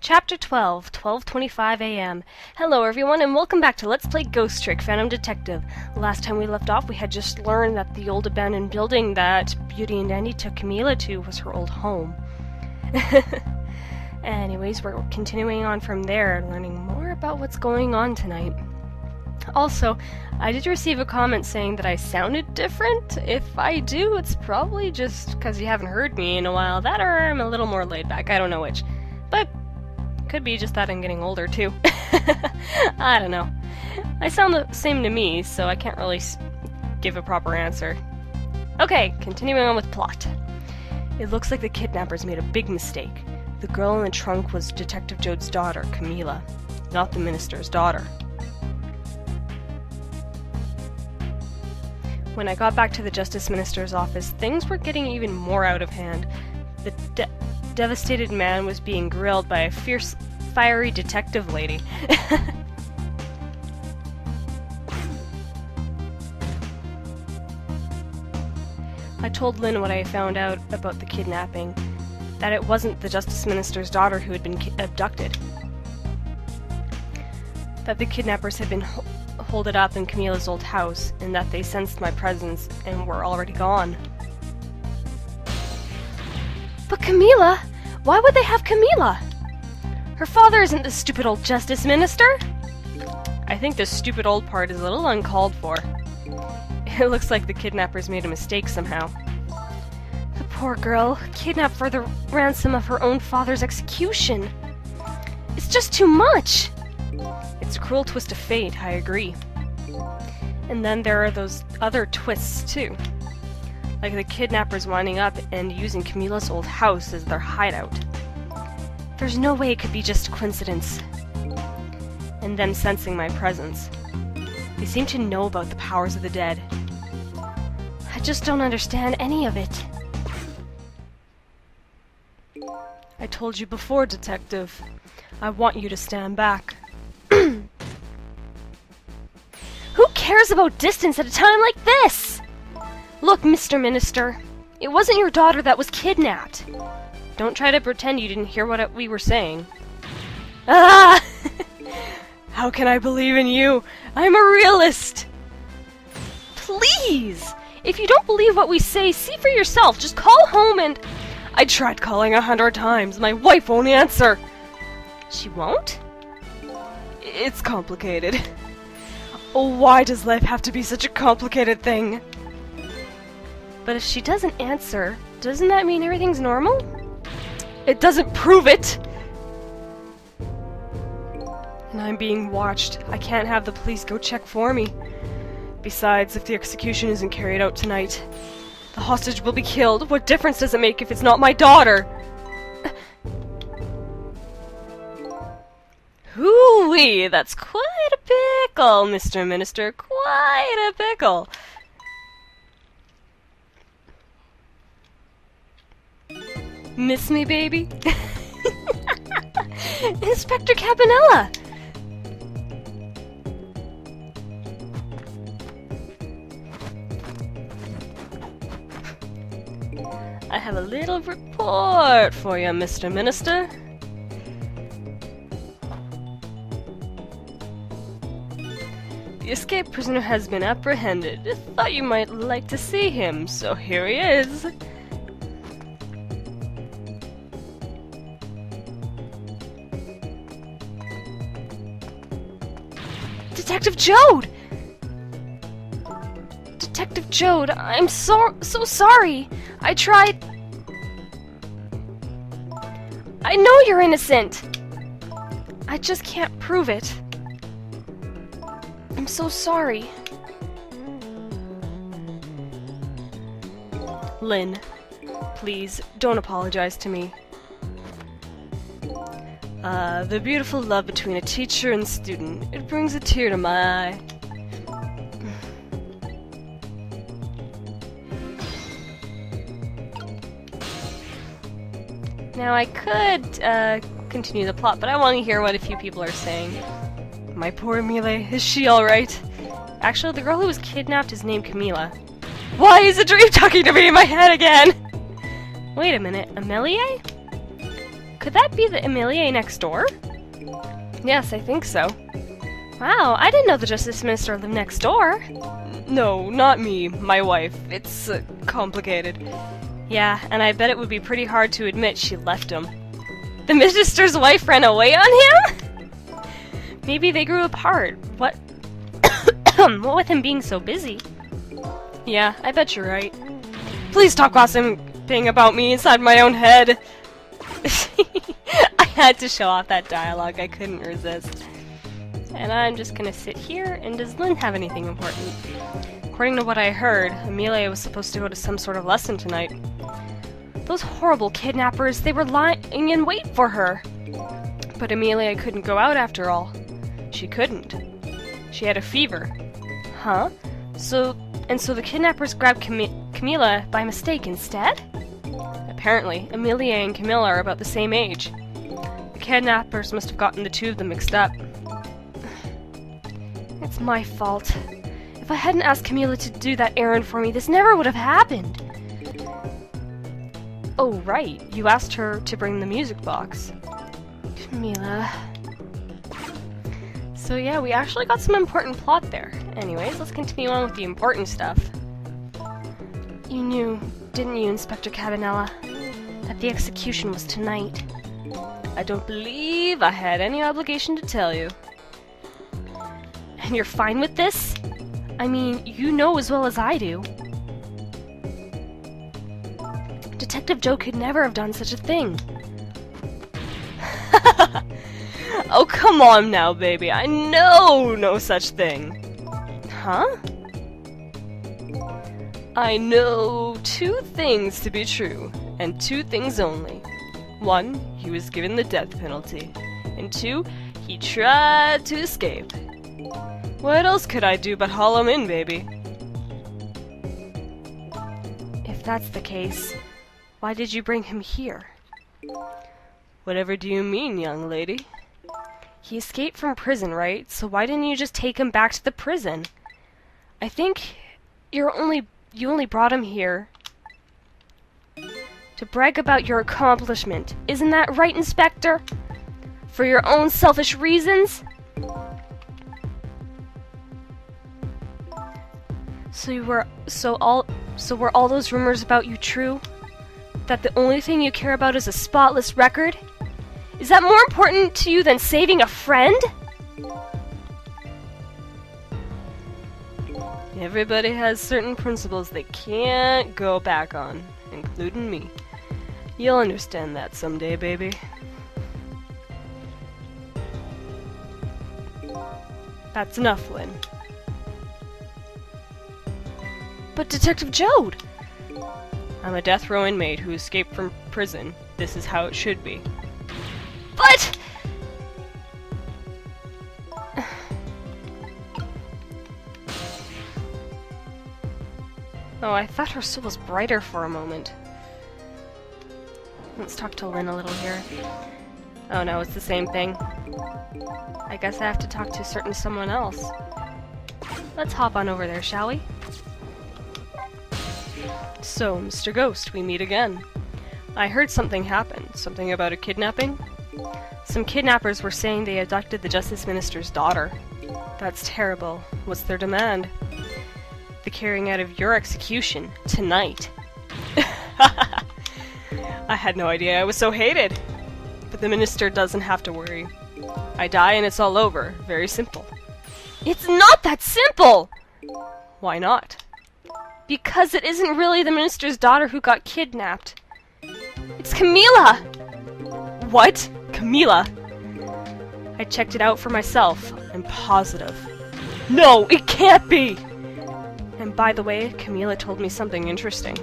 Chapter 12, 12:25 a.m. Hello everyone and welcome back to Let's Play Ghost Trick Phantom Detective. Last time we left off we had just learned that the old abandoned building that Beauty and Dandy took Camila to was her old home. Anyways, we're continuing on from there and learning more about what's going on tonight. Also, I did receive a comment saying that I sounded different. If I do, it's probably just because you haven't heard me in a while. That or I'm a little more laid back, I don't know which. But could be just that I'm getting older too. I don't know. I sound the same to me, so I can't really give a proper answer. Okay, continuing on with plot. It looks like the kidnappers made a big mistake. The girl in the trunk was Detective Jowd's daughter, Camila, not the minister's daughter. When I got back to the Justice Minister's office, things were getting even more out of hand. The devastated man was being grilled by a fierce, fiery detective lady. I told Lynn what I found out about the kidnapping, that it wasn't the Justice Minister's daughter who had been abducted. That the kidnappers had been holed up in Camila's old house, and that they sensed my presence and were already gone. But Camila? Why would they have Camila? Her father isn't the stupid old Justice Minister. I think the stupid old part is a little uncalled for. It looks like the kidnappers made a mistake somehow. The poor girl, kidnapped for the ransom of her own father's execution. It's just too much! It's a cruel twist of fate, I agree. And then there are those other twists, too. Like the kidnappers winding up and using Camila's old house as their hideout. There's no way it could be just a coincidence. And them sensing my presence. They seem to know about the powers of the dead. I just don't understand any of it. I told you before, Detective. I want you to stand back. Who cares about distance at a time like this? Look, Mr. Minister, it wasn't your daughter that was kidnapped. Don't try to pretend you didn't hear what we were saying. Ah! How can I believe in you? I'm a realist! Please! If you don't believe what we say, see for yourself. Just call home and... I tried calling 100 times. My wife won't answer. She won't? It's complicated. Oh, why does life have to be such a complicated thing? But if she doesn't answer, doesn't that mean everything's normal? It doesn't prove it! And I'm being watched. I can't have the police go check for me. Besides, if the execution isn't carried out tonight, the hostage will be killed. What difference does it make if it's not my daughter? Hoo-wee! That's quite a pickle, Mr. Minister. Quite a pickle. Miss me, baby? Inspector Cabenela! I have a little report for you, Mr. Minister. The escaped prisoner has been apprehended. I thought you might like to see him, so here he is. Detective Jowd! Detective Jowd, I'm so sorry. I tried... I know you're innocent! I just can't prove it. I'm so sorry. Lynn, please, don't apologize to me. The beautiful love between a teacher and student. It brings a tear to my eye. Now I could, continue the plot, but I want to hear what a few people are saying. My poor Emile, is she alright? Actually, the girl who was kidnapped is named Camila. Why is a dream talking to me in my head again? Wait a minute, Amelie? Could that be the Amelia next door? Yes, I think so. Wow, I didn't know the Justice Minister lived next door. No, not me, my wife. It's complicated. Yeah, and I bet it would be pretty hard to admit she left him. The Minister's wife ran away on him? Maybe they grew apart. What? What with him being so busy? Yeah, I bet you're right. Please stop gossiping about me inside my own head. I had to show off that dialogue. I couldn't resist. And I'm just gonna sit here, and does Lynn have anything important? According to what I heard, Amelia was supposed to go to some sort of lesson tonight. Those horrible kidnappers, they were lying in wait for her. But Amelia couldn't go out after all. She couldn't. She had a fever. Huh? So the kidnappers grabbed Camila by mistake instead? Apparently, Amelia and Camilla are about the same age. The kidnappers must have gotten the two of them mixed up. It's my fault. If I hadn't asked Camila to do that errand for me, this never would have happened. Oh, right. You asked her to bring the music box. Camila. So yeah, we actually got some important plot there. Anyways, let's continue on with the important stuff. You knew, didn't you, Inspector Cabenela, that the execution was tonight? I don't believe I had any obligation to tell you. And you're fine with this? I mean, you know as well as I do. Detective Jowd could never have done such a thing. Oh, come on now, baby. I know no such thing. Huh? I know two things to be true, and two things only. One, he was given the death penalty. And two, he tried to escape. What else could I do but haul him in, baby? If that's the case, why did you bring him here? Whatever do you mean, young lady? He escaped from prison, right? So why didn't you just take him back to the prison? I think you only brought him here to brag about your accomplishment. Isn't that right, Inspector? For your own selfish reasons? So were all those rumors about you true? That the only thing you care about is a spotless record? Is that more important to you than saving a friend? Everybody has certain principles they can't go back on, including me. You'll understand that someday, baby. That's enough, Lynn. But Detective Jowd! I'm a death row inmate who escaped from prison. This is how it should be. But... Oh, I thought her soul was brighter for a moment. Let's talk to Lynn a little here. Oh no, it's the same thing. I guess I have to talk to certain someone else. Let's hop on over there, shall we? So, Mr. Ghost, we meet again. I heard something happen. Something about a kidnapping? Some kidnappers were saying they abducted the Justice Minister's daughter. That's terrible. What's their demand? The carrying out of your execution tonight. I had no idea I was so hated. But the minister doesn't have to worry. I die and it's all over. Very simple. It's not that simple! Why not? Because it isn't really the minister's daughter who got kidnapped. It's Camila! What? Camila? I checked it out for myself. I'm positive. No, it can't be! And by the way, Camila told me something interesting.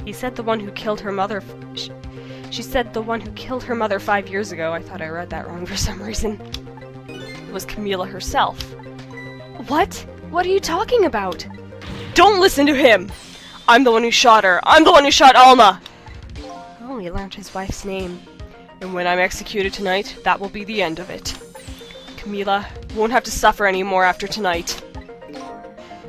He said the one who killed her mother... She said the one who killed her mother 5 years ago. I thought I read that wrong for some reason. It was Camila herself. What? What are you talking about? Don't listen to him! I'm the one who shot her. I'm the one who shot Alma! Oh, he learned his wife's name. And when I'm executed tonight, that will be the end of it. Camila won't have to suffer anymore after tonight.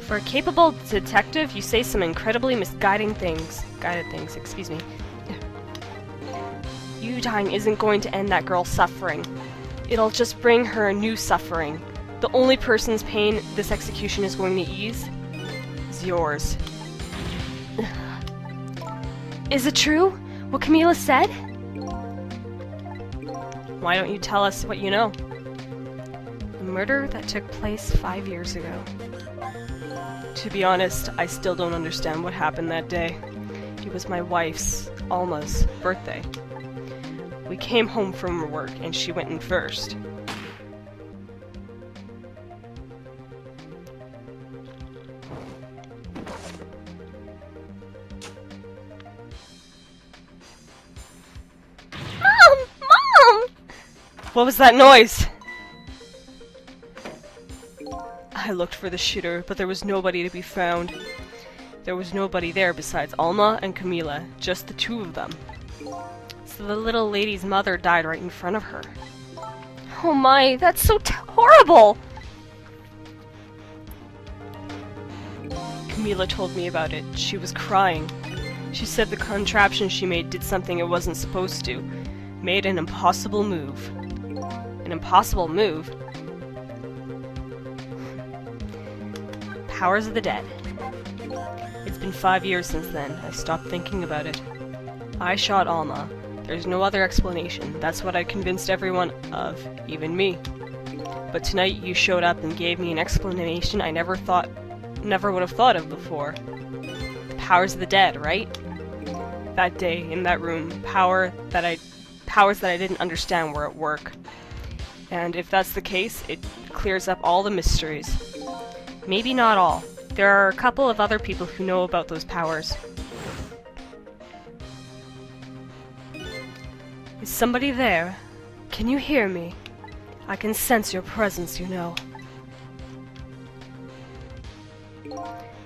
For a capable detective, you say some incredibly misguided things. Excuse me. You you dying isn't going to end that girl's suffering. It'll just bring her a new suffering. The only person's pain this execution is going to ease is yours. Is it true? What Cabenela said? Why don't you tell us what you know? The murder that took place 5 years ago. To be honest, I still don't understand what happened that day. It was my wife's, Alma's, birthday. We came home from work and she went in first. Mom! What was that noise? I looked for the shooter, but there was nobody to be found. There was nobody there besides Alma and Cabenela, just the two of them. So the little lady's mother died right in front of her. Oh my, that's so horrible! Cabenela told me about it. She was crying. She said the contraption she made did something it wasn't supposed to. Made an impossible move. An impossible move? Powers of the dead. It's been 5 years since then. I stopped thinking about it. I shot Alma. There's no other explanation. That's what I convinced everyone of, even me. But tonight you showed up and gave me an explanation I never would have thought of before. The powers of the dead, right? That day, in that room, powers that I didn't understand were at work. And if that's the case, it clears up all the mysteries. Maybe not all. There are a couple of other people who know about those powers. Is somebody there? Can you hear me? I can sense your presence, you know.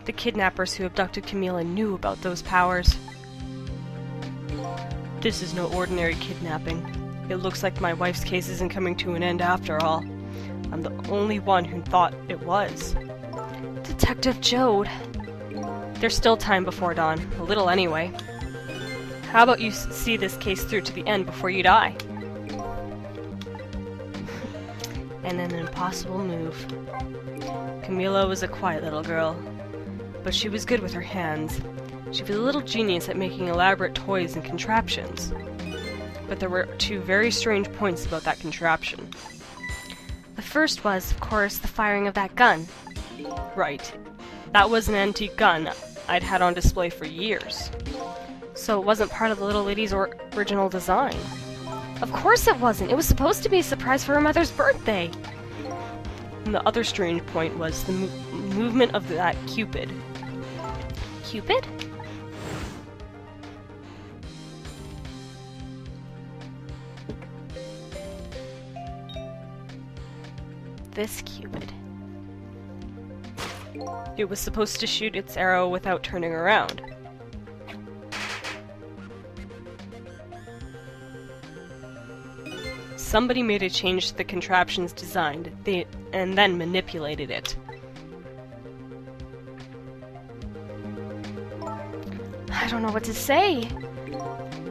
The kidnappers who abducted Cabenela knew about those powers. This is no ordinary kidnapping. It looks like my wife's case isn't coming to an end after all. I'm the only one who thought it was. Detective Jowd. There's still time before dawn. A little anyway. How about you see this case through to the end before you die? And an impossible move. Cabenela was a quiet little girl, but she was good with her hands. She was a little genius at making elaborate toys and contraptions. But there were two very strange points about that contraption. The first was, of course, the firing of that gun. Right. That was an antique gun I'd had on display for years. So it wasn't part of the little lady's original design. Of course it wasn't. It was supposed to be a surprise for her mother's birthday. And the other strange point was the movement of that Cupid. Cupid? This Cupid. It was supposed to shoot its arrow without turning around. Somebody made a change to the contraption's design, and then manipulated it. I don't know what to say.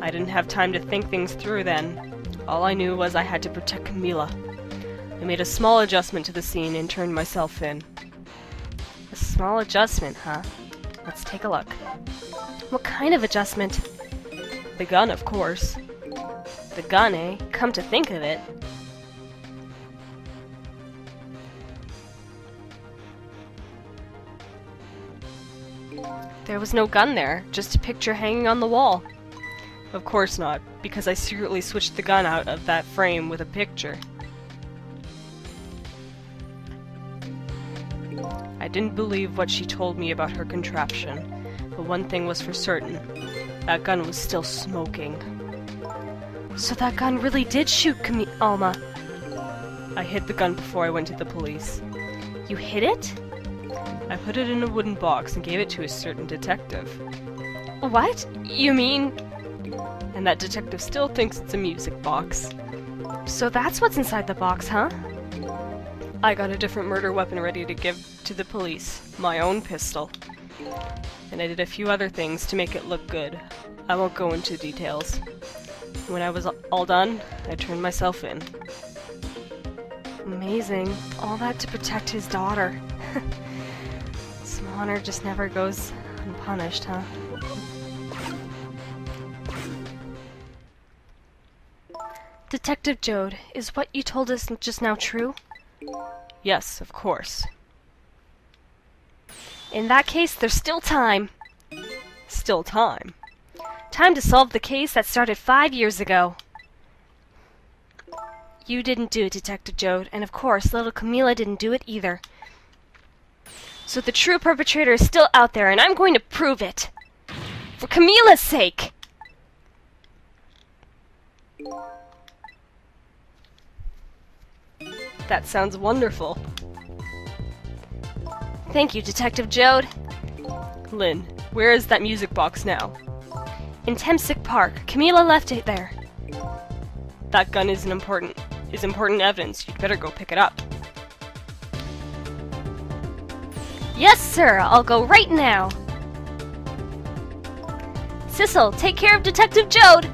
I didn't have time to think things through then. All I knew was I had to protect Cabenela. I made a small adjustment to the scene and turned myself in. A small adjustment, huh? Let's take a look. What kind of adjustment? The gun, of course. The gun, eh? Come to think of it. There was no gun there, just a picture hanging on the wall. Of course not, because I secretly switched the gun out of that frame with a picture. I didn't believe what she told me about her contraption, but one thing was for certain. That gun was still smoking. So that gun really did shoot Alma. I hid the gun before I went to the police. You hid it? I put it in a wooden box and gave it to a certain detective. What? You mean... And that detective still thinks it's a music box. So that's what's inside the box, huh? I got a different murder weapon ready to give to the police. My own pistol. And I did a few other things to make it look good. I won't go into details. When I was all done, I turned myself in. Amazing. All that to protect his daughter. Some honor just never goes unpunished, huh? Detective Jowd, is what you told us just now true? Yes, of course. In that case, there's still time. Still time? Time to solve the case that started 5 years ago. You didn't do it, Detective Jowd, and of course, little Cabenela didn't do it either. So the true perpetrator is still out there, and I'm going to prove it! For Cabenela's sake! That sounds wonderful. Thank you, Detective Jowd. Lynn, where is that music box now? In Temsick Park. Cabenela left it there. That gun is important evidence. You'd better go pick it up. Yes, sir! I'll go right now! Sissel, take care of Detective Jowd!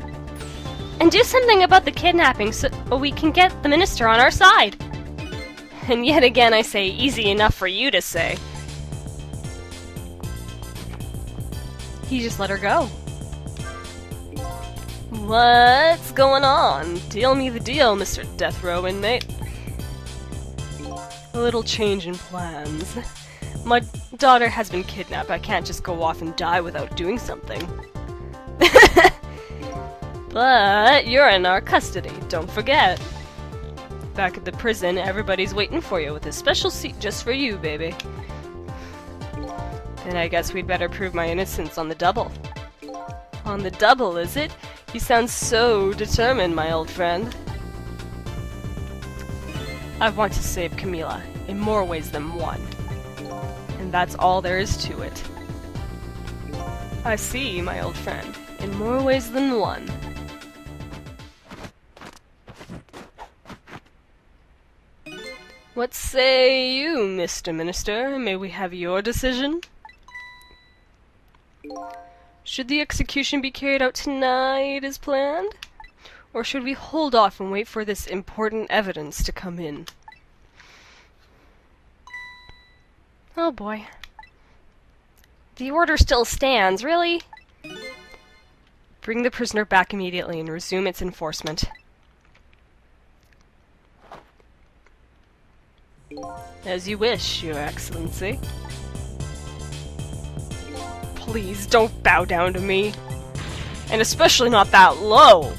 And do something about the kidnapping so we can get the minister on our side! And yet again I say, easy enough for you to say. He just let her go. What's going on? Deal me the deal, Mr. Death Row inmate. A little change in plans. My daughter has been kidnapped. I can't just go off and die without doing something. But you're in our custody, don't forget. Back at the prison, everybody's waiting for you with a special seat just for you, baby. Then I guess we'd better prove my innocence on the double. On the double, is it? You sound so determined, my old friend. I want to save Cabenela, in more ways than one. And that's all there is to it. I see, my old friend, in more ways than one. What say you, Mr. Minister? May we have your decision? Should the execution be carried out tonight as planned? Or should we hold off and wait for this important evidence to come in? Oh boy. The order still stands, really? Bring the prisoner back immediately and resume its enforcement. As you wish, Your Excellency. Please don't bow down to me. And especially not that low.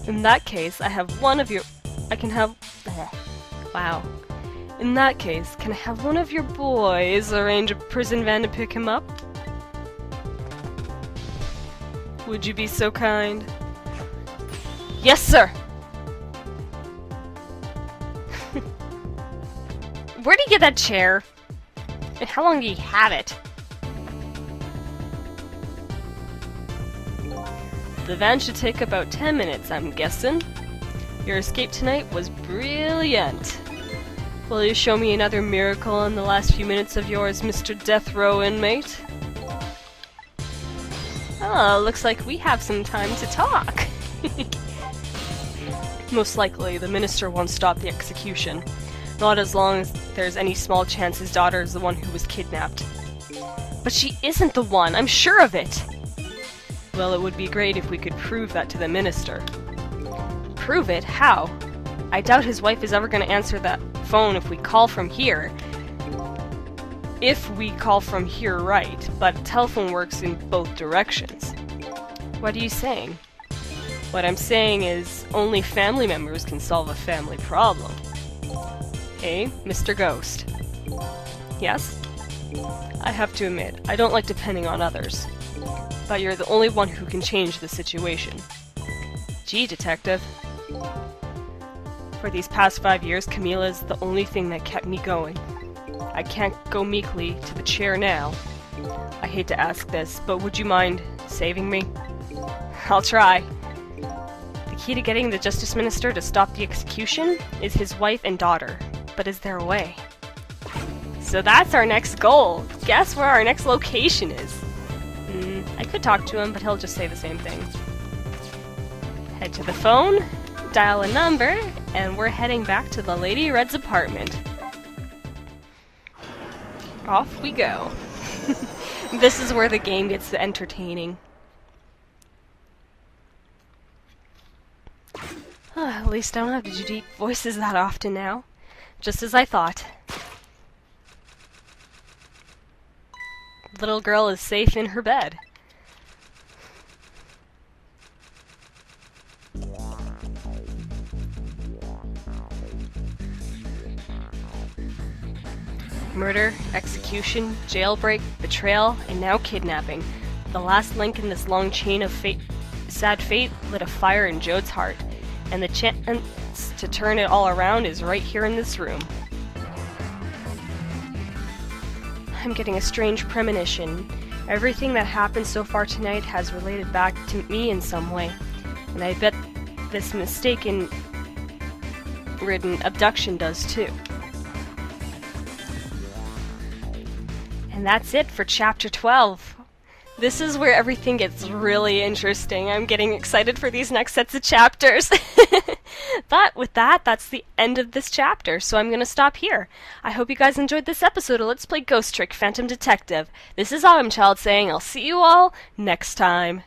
In that case, I have one of your... Wow. In that case, can I have one of your boys arrange a prison van to pick him up? Would you be so kind? Yes, sir! Where'd he get that chair? And how long do you have it? The van should take about 10 minutes, I'm guessing. Your escape tonight was brilliant. Will you show me another miracle in the last few minutes of yours, Mr. Death Row inmate? Oh, looks like we have some time to talk. Most likely, the minister won't stop the execution. Not as long as there's any small chance his daughter is the one who was kidnapped. But she isn't the one, I'm sure of it! Well, it would be great if we could prove that to the minister. Prove it? How? I doubt his wife is ever going to answer that phone if we call from here. If we call from here, right, but telephone works in both directions. What are you saying? What I'm saying is, only family members can solve a family problem. Hey, Mr. Ghost. Yes? I have to admit, I don't like depending on others. But you're the only one who can change the situation. Gee, Detective. For these past 5 years, Cabenela's the only thing that kept me going. I can't go meekly to the chair now. I hate to ask this, but would you mind saving me? I'll try. The key to getting the Justice Minister to stop the execution is his wife and daughter. But is there a way? So that's our next goal. Guess where our next location is? I could talk to him, but he'll just say the same thing. Head to the phone, dial a number, and we're heading back to the Lady Red's apartment. Off we go. This is where the game gets entertaining. At least I don't have to do deep voices that often now. Just as I thought. Little girl is safe in her bed. Murder, execution, jailbreak, betrayal, and now kidnapping. The last link in this long chain of sad fate lit a fire in Jowd's heart, and the chance to turn it all around is right here in this room. I'm getting a strange premonition. Everything that happened so far tonight has related back to me in some way, and I bet this mistaken-ridden abduction does too. And that's it for Chapter 12. This is where everything gets really interesting. I'm getting excited for these next sets of chapters. But with that, that's the end of this chapter, so I'm going to stop here. I hope you guys enjoyed this episode of Let's Play Ghost Trick Phantom Detective. This is Autumn Child saying I'll see you all next time.